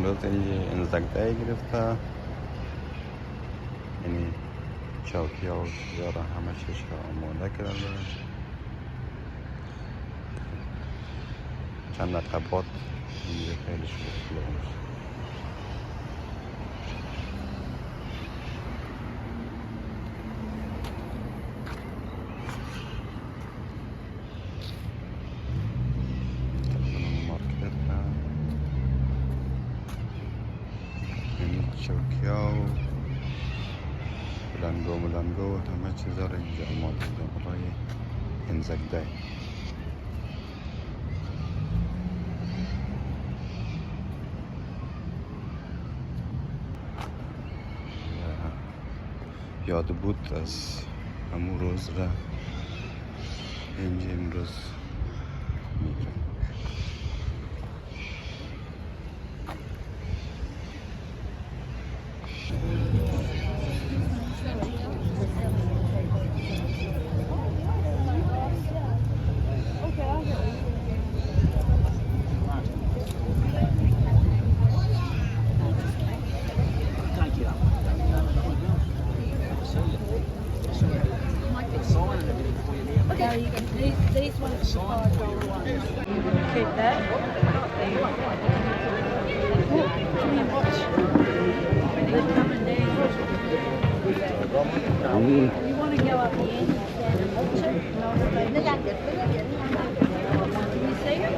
امروز انزاک دای گرفته، یعنی چوکی ها و چیزا را همه چیز را آماده کرده. چند دقیقه بعد اینجا خیلی شروع میشه. چوکی ها و بلنگو همه چیزا را اینجا آماده کرده برای انزاک دای. یاد بود از همون روز را اینجا امروز میگیرم. These ones are $5 Keep that. They're coming down. You want to go up the end and stand and watch it? Can you see it?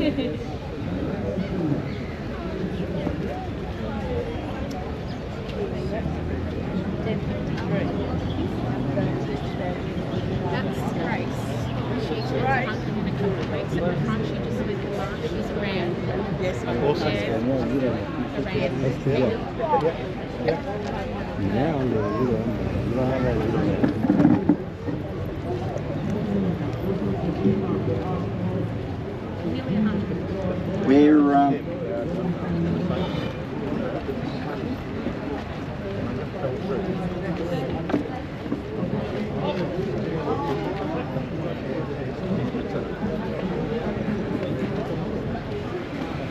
That's Grace. She's been hunting in a couple of weeks at the front. She just with the car. She's around. Yes, of course. That's We're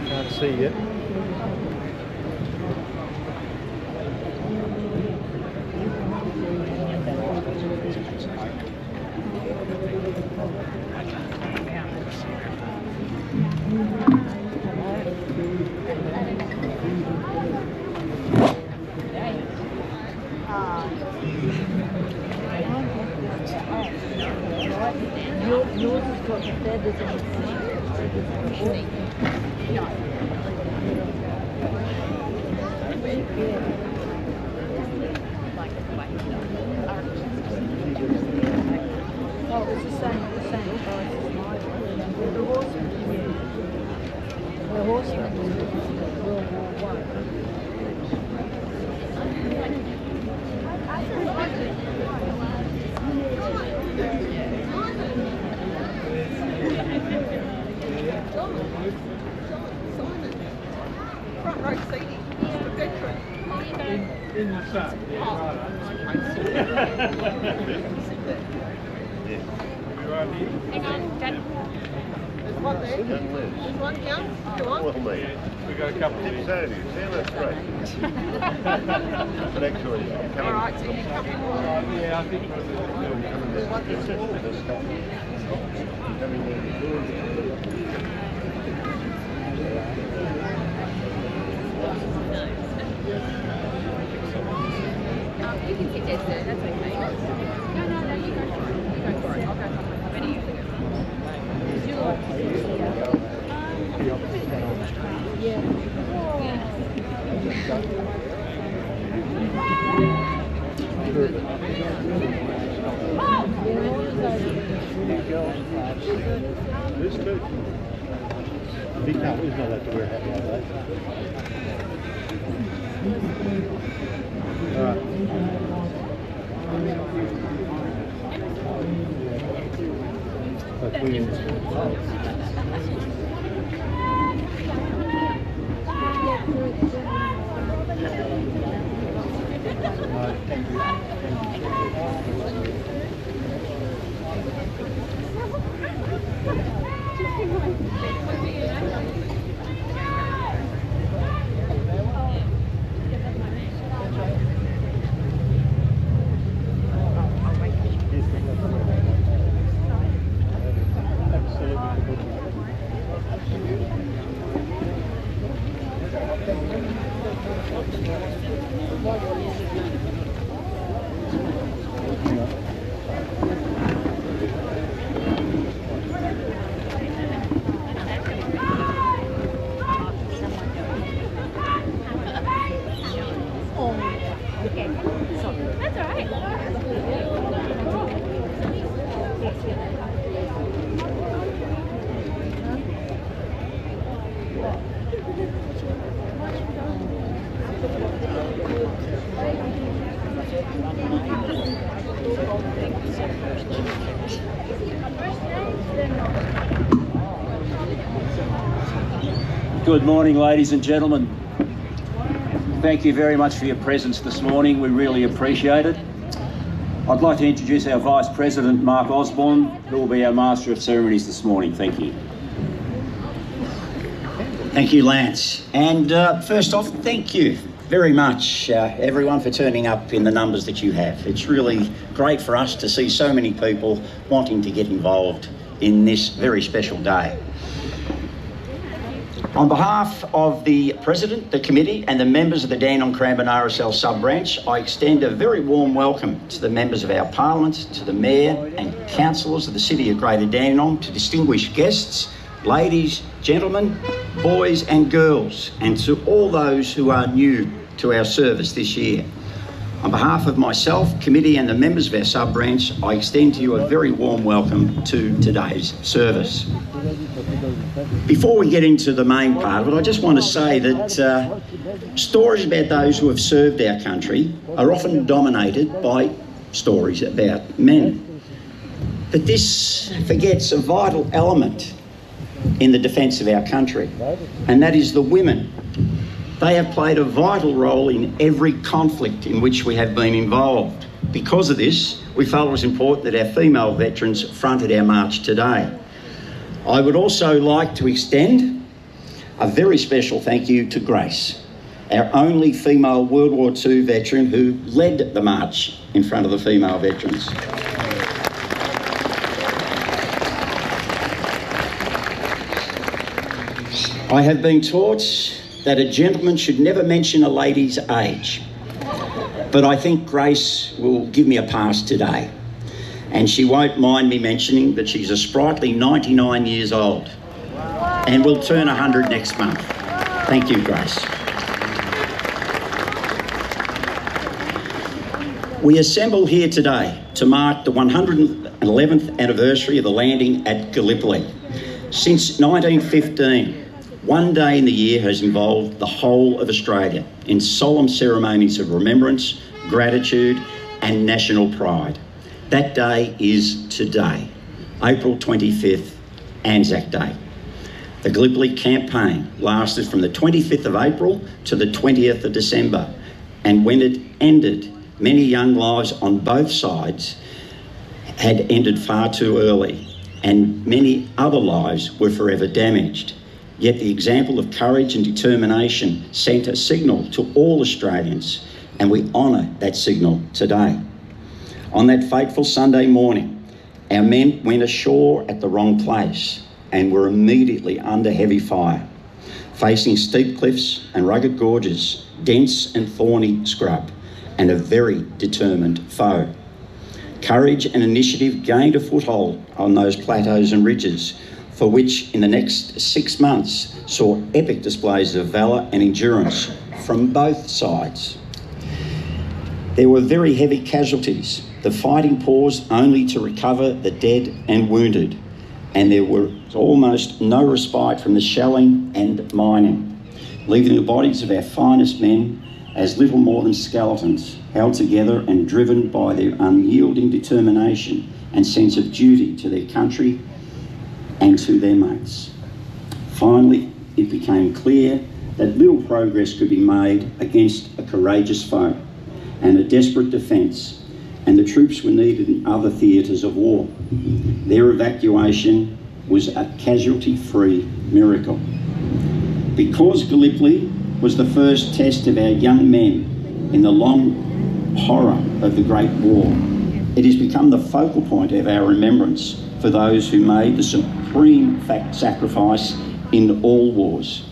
Can't see yet. Yours has got the feathers in it. Oh, it's the same price as mine. The horseman, the horseman was World War front row seating. The veteran. In the sun. Hang on, Dad. There's one there. There's one young. Go on. We got a couple of these. That's but actually, All right, so you come in. Yeah, I think You can sit there, sir. That's okay. No, you go for it. You go for it. I'll go for it. Ready? This good. He's not allowed to wear a hat like that. That's all right. Good morning, ladies and gentlemen. Thank you very much for your presence this morning. We really appreciate it. I'd like to introduce our Vice President, Mark Osborne, who will be our Master of Ceremonies this morning. Thank you. Thank you, Lance. And first off, thank you very much, everyone, for turning up in the numbers that you have. It's really great for us to see so many people wanting to get involved in this very special day. On behalf of the President, the Committee and the members of the Dandenong Cranbourne RSL sub-branch, I extend a very warm welcome to the members of our Parliament, to the Mayor and Councillors of the City of Greater Dandenong, to distinguished guests, ladies, gentlemen, boys and girls, and to all those who are new to our service this year. On behalf of myself, committee and the members of our sub-branch, I extend to you a very warm welcome to today's service. Before we get into the main part of it, I just want to say that stories about those who have served our country are often dominated by stories about men. But this forgets a vital element in the defence of our country, and that is the women. They have played a vital role in every conflict in which we have been involved. Because of this, we felt it was important that our female veterans fronted our march today. I would also like to extend a very special thank you to Grace, our only female World War II veteran who led the march in front of the female veterans. I have been taught that a gentleman should never mention a lady's age, but I think Grace will give me a pass today, and she won't mind me mentioning that she's a sprightly 99 years old and will turn 100 next month. Thank you, Grace. We assemble here today to mark the 111th anniversary of the landing at Gallipoli. Since 1915, one day in the year has involved the whole of Australia in solemn ceremonies of remembrance, gratitude and national pride. That day is today, April 25th, Anzac Day. The Gallipoli campaign lasted from the 25th of April to the 20th of December, and when it ended, many young lives on both sides had ended far too early, and many other lives were forever damaged. Yet the example of courage and determination sent a signal to all Australians, and we honour that signal today. On that fateful Sunday morning, our men went ashore at the wrong place and were immediately under heavy fire, facing steep cliffs and rugged gorges, dense and thorny scrub, and a very determined foe. Courage and initiative gained a foothold on those plateaus and ridges, for which in the next 6 months saw epic displays of valour and endurance from both sides. There were very heavy casualties. The fighting paused only to recover the dead and wounded, and there was almost no respite from the shelling and mining, leaving the bodies of our finest men as little more than skeletons, held together and driven by their unyielding determination and sense of duty to their country and to their mates. Finally, it became clear that little progress could be made against a courageous foe and a desperate defence, and the troops were needed in other theatres of war. Their evacuation was a casualty-free miracle. Because Gallipoli was the first test of our young men in the long horror of the Great War, it has become the focal point of our remembrance for those who made the supreme sacrifice in all wars.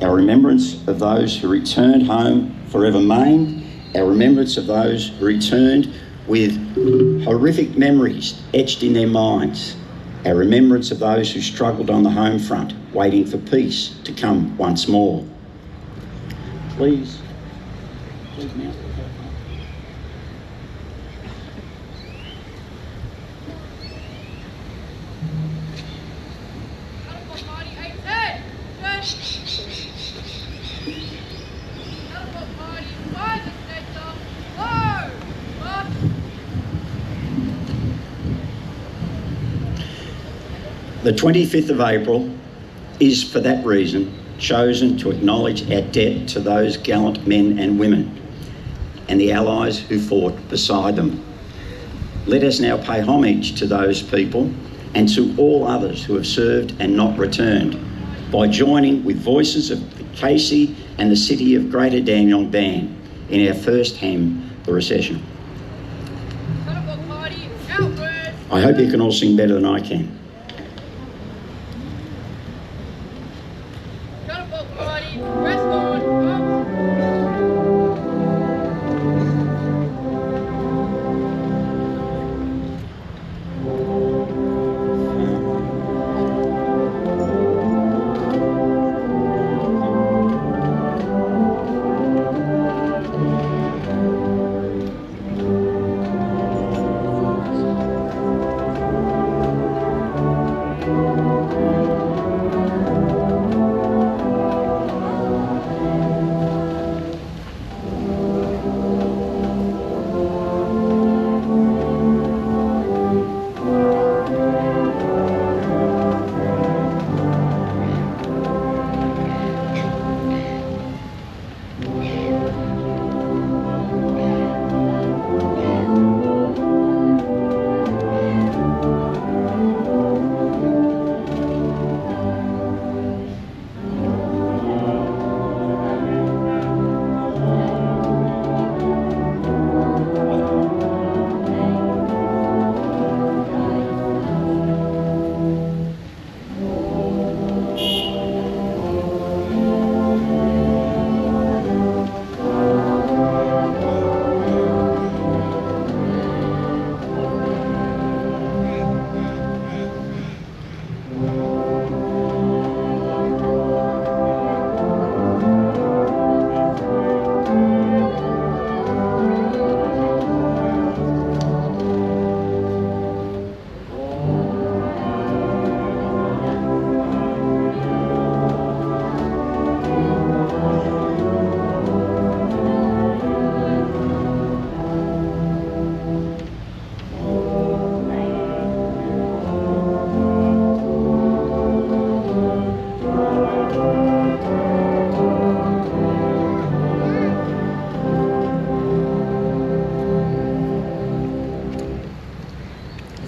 Our remembrance of those who returned home forever maimed, our remembrance of those who returned with horrific memories etched in their minds, our remembrance of those who struggled on the home front, waiting for peace to come once more. Please now. The 25th of April is, for that reason, chosen to acknowledge our debt to those gallant men and women and the allies who fought beside them. Let us now pay homage to those people and to all others who have served and not returned by joining with voices of the Casey and the City of Greater Dandenong Band in our first hymn, The Recession. I hope you can all sing better than I can.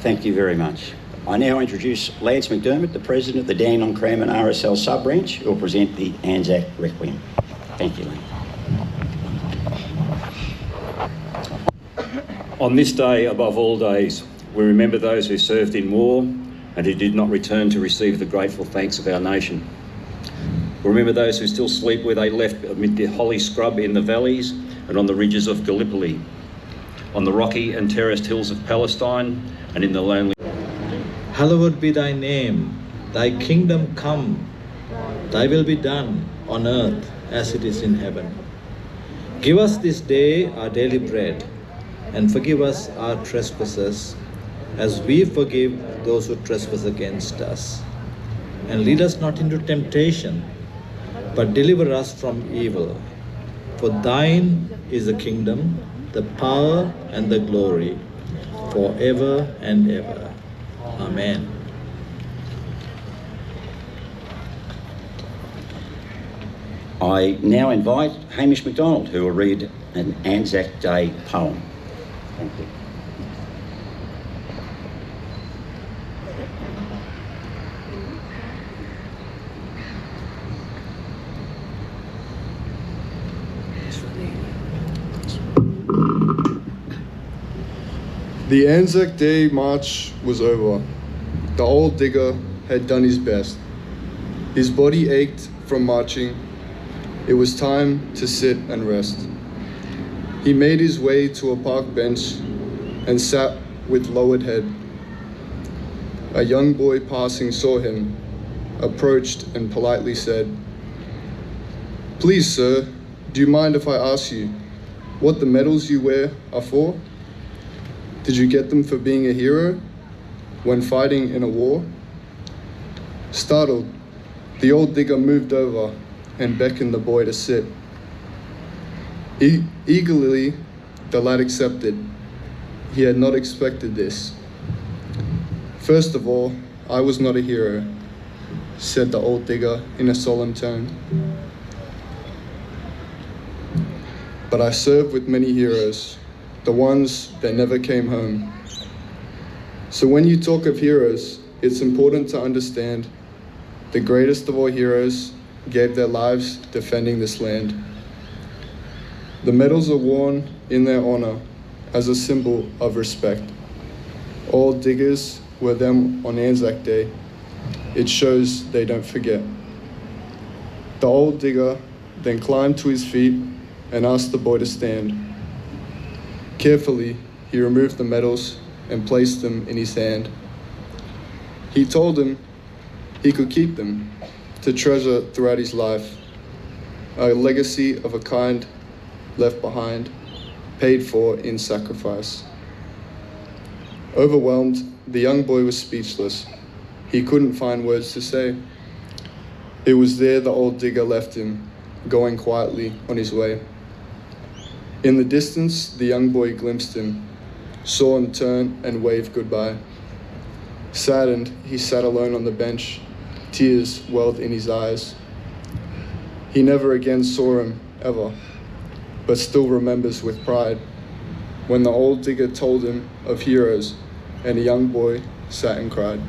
Thank you very much. I now introduce Lance McDermott, the President of the Dandenong Cranbourne RSL Sub-Branch, who will present the Anzac Requiem. Thank you, Lance. On this day, above all days, we remember those who served in war and who did not return to receive the grateful thanks of our nation. We remember those who still sleep where they left amid the holly scrub in the valleys and on the ridges of Gallipoli, on the rocky and terraced hills of Palestine and in the lonely... Hallowed be thy name, thy kingdom come, thy will be done on earth as it is in heaven. Give us this day our daily bread, and forgive us our trespasses, as we forgive those who trespass against us. And lead us not into temptation, but deliver us from evil. For thine is the kingdom, the power, and the glory, forever and ever. Amen. I now invite Hamish MacDonald, who will read an Anzac Day poem. Thank you. The Anzac Day march was over. The old digger had done his best. His body ached from marching. It was time to sit and rest. He made his way to a park bench and sat with lowered head. A young boy passing saw him, approached and politely said, "Please, sir, do you mind if I ask you what the medals you wear are for? Did you get them for being a hero when fighting in a war?" Startled, the old digger moved over and beckoned the boy to sit. Eagerly, the lad accepted. He had not expected this. "First of all, I was not a hero," said the old digger in a solemn tone. "But I served with many heroes, the ones that never came home. So when you talk of heroes, it's important to understand the greatest of all heroes gave their lives defending this land. The medals are worn in their honor as a symbol of respect. All diggers wear them on Anzac Day. It shows they don't forget." The old digger then climbed to his feet and asked the boy to stand. Carefully, he removed the medals and placed them in his hand. He told him he could keep them to treasure throughout his life, a legacy of a kind left behind, paid for in sacrifice. Overwhelmed, the young boy was speechless. He couldn't find words to say. It was there the old digger left him, going quietly on his way. In the distance, the young boy glimpsed him, saw him turn and wave goodbye. Saddened, he sat alone on the bench, tears welled in his eyes. He never again saw him, ever, but still remembers with pride when the old digger told him of heroes and a young boy sat and cried.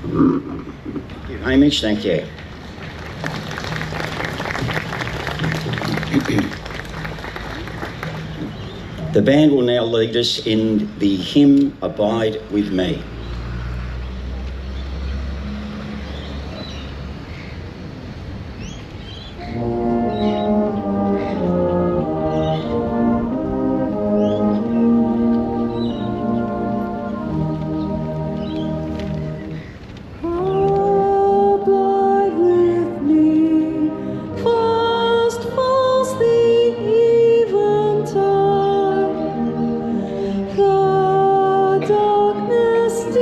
Thank you, Hamish. Thank you. The band will now lead us in the hymn Abide With Me. Darkness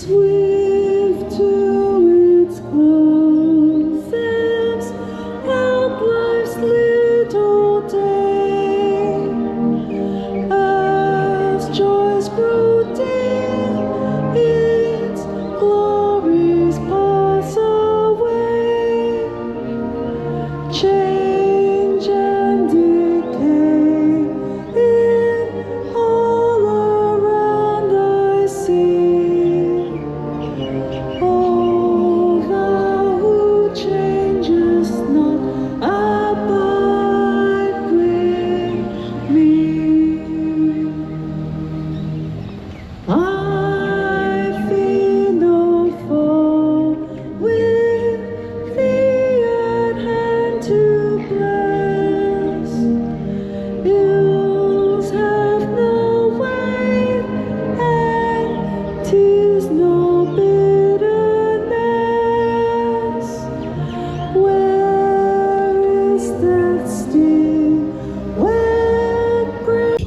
swift to its close, ends out life's little day. As joys grow dim, its glories pass away. Change and decay in all around I see. Oh, thou who changest not, abide with me. I fear no foe, with thee at hand to bless. Ills have no weight, and 'tis no bitterness. Where is that still, where breath?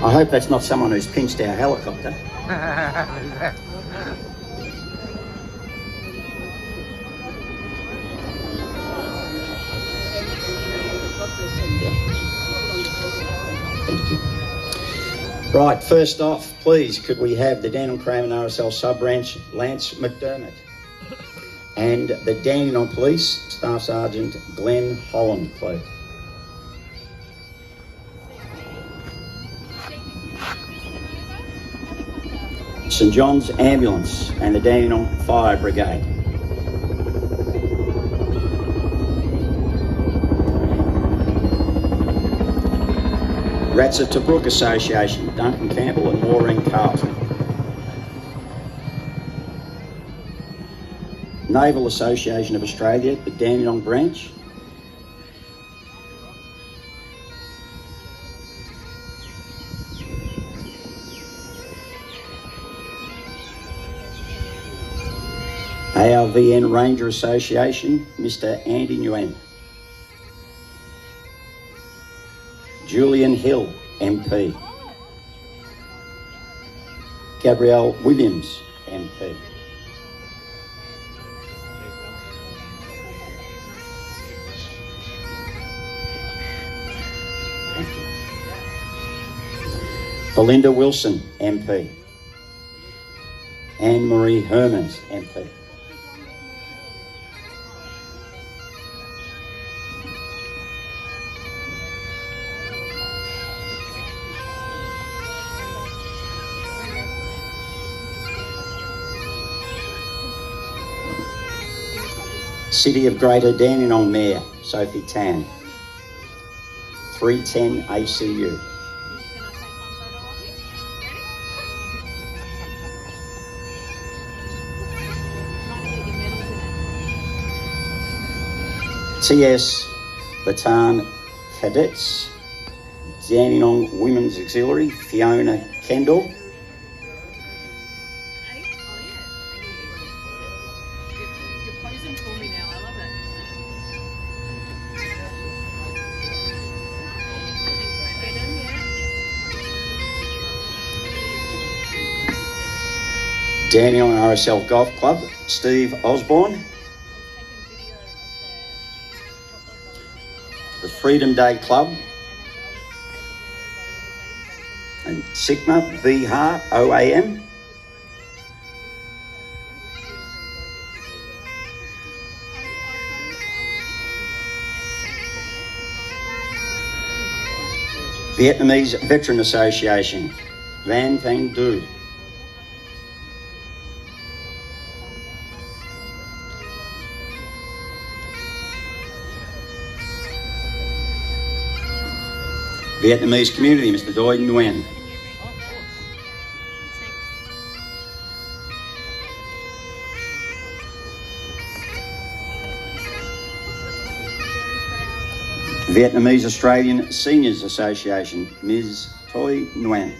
I hope that's not someone who's pinched our helicopter. Thank you. Right, first off, please, could we have the Dandenong Craven RSL sub-branch, Lance McDermott, and the Dandenong Police, Staff Sergeant Glenn Holland, please. St John's Ambulance and the Dandenong Fire Brigade. Ratzer Tobruk Association, Duncan Campbell and Maureen Carlton. Naval Association of Australia, the Dandenong branch. ARVN Ranger Association, Mr. Andy Nguyen. Julian Hill, MP. Gabrielle Williams, MP. Thank you. Belinda Wilson, MP. Anne-Marie Hermans, MP. City of Greater Dandenong Mayor, Sophie Tan. 310 ACU. TS Bataan Cadets, Dandenong Women's Auxiliary, Fiona Kendall. Dandenong RSL Golf Club, Steve Osborne. The Freedom Day Club and Sigma Bihar OAM. Vietnamese Veteran Association, Van Thang Du. Vietnamese community, Mr. Doi Nguyen. Vietnamese Australian Seniors Association, Ms. Toi Nguyen.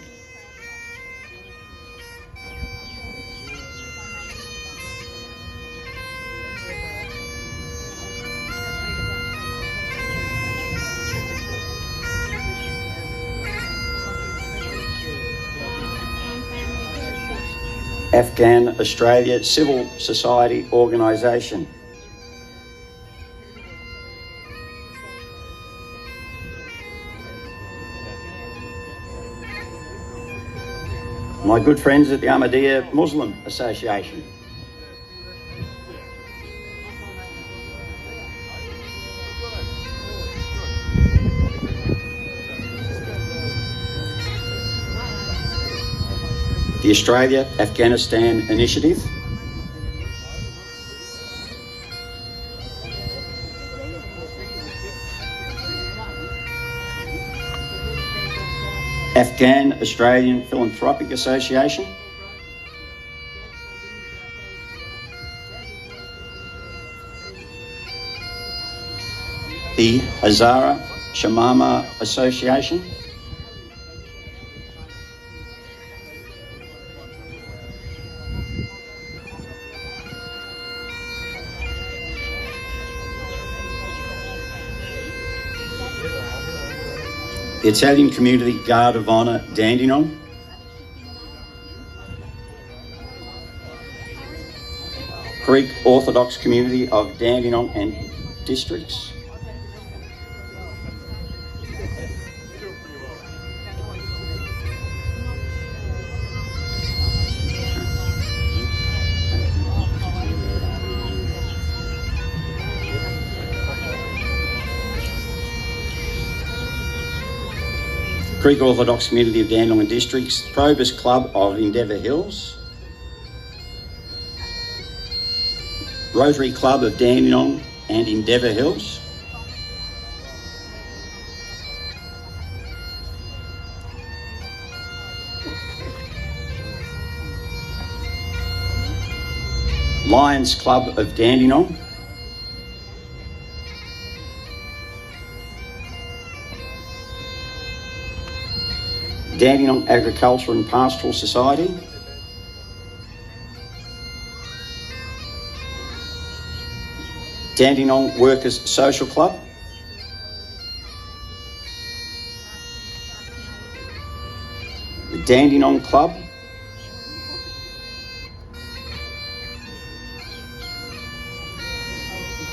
Afghan Australia Civil Society Organisation. My good friends at the Ahmadiyya Muslim Association. The Australia-Afghanistan Initiative. Afghan Australian Philanthropic Association. The Hazara Shamama Association. The Italian Community Guard of Honour, Dandenong. Greek Orthodox Community of Dandenong and Districts. Greek Orthodox Community of Dandenong and Districts, Probus Club of Endeavour Hills, Rotary Club of Dandenong and Endeavour Hills, Lions Club of Dandenong, Dandenong Agriculture and Pastoral Society, Dandenong Workers Social Club, the Dandenong Club,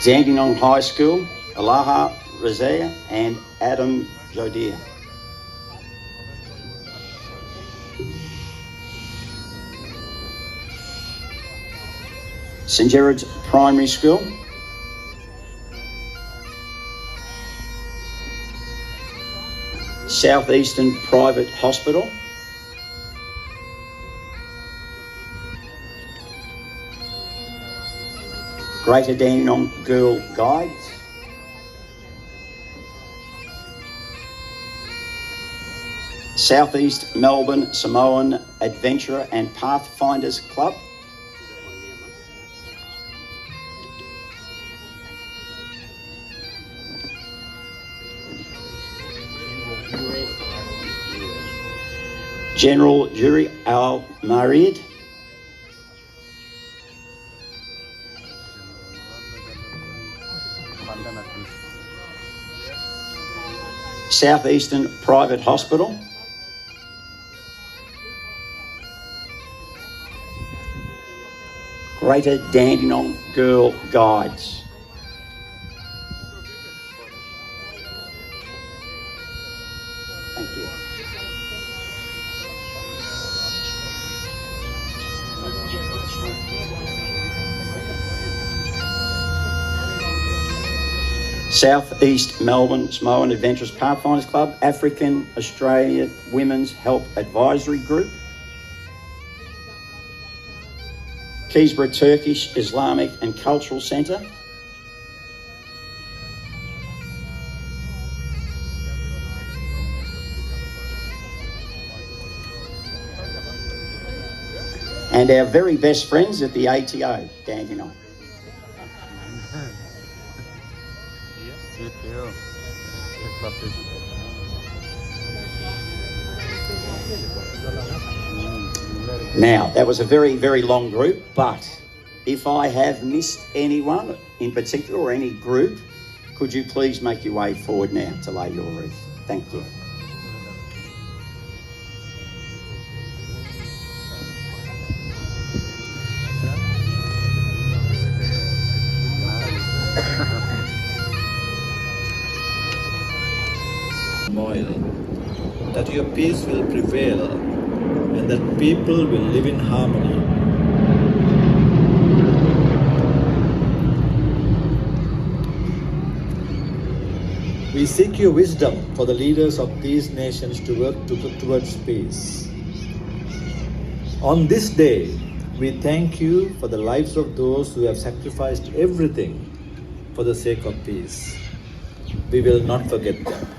Dandenong High School, Alaha Razia and Adam Jodir. St Gerard's Primary School, Southeastern Private Hospital, Greater Dandenong Girl Guides, Southeast Melbourne Samoan Adventurer and Pathfinders Club, General Jury Al Marid, Southeastern Private Hospital, Greater Dandenong Girl Guides, thank you. Southeast Melbourne Samoan Adventurous Pathfinders Club, African Australia Women's Help Advisory Group, Keysborough Turkish Islamic and Cultural Centre, and our very best friends at the ATO, Dandenong. Now, that was a very, very long group, but if I have missed anyone in particular or any group, could you please make your way forward now to lay your wreath? Thank you. your peace will prevail and that people will live in harmony. We seek your wisdom for the leaders of these nations to work towards peace. On this day, we thank you for the lives of those who have sacrificed everything for the sake of peace. We will not forget them.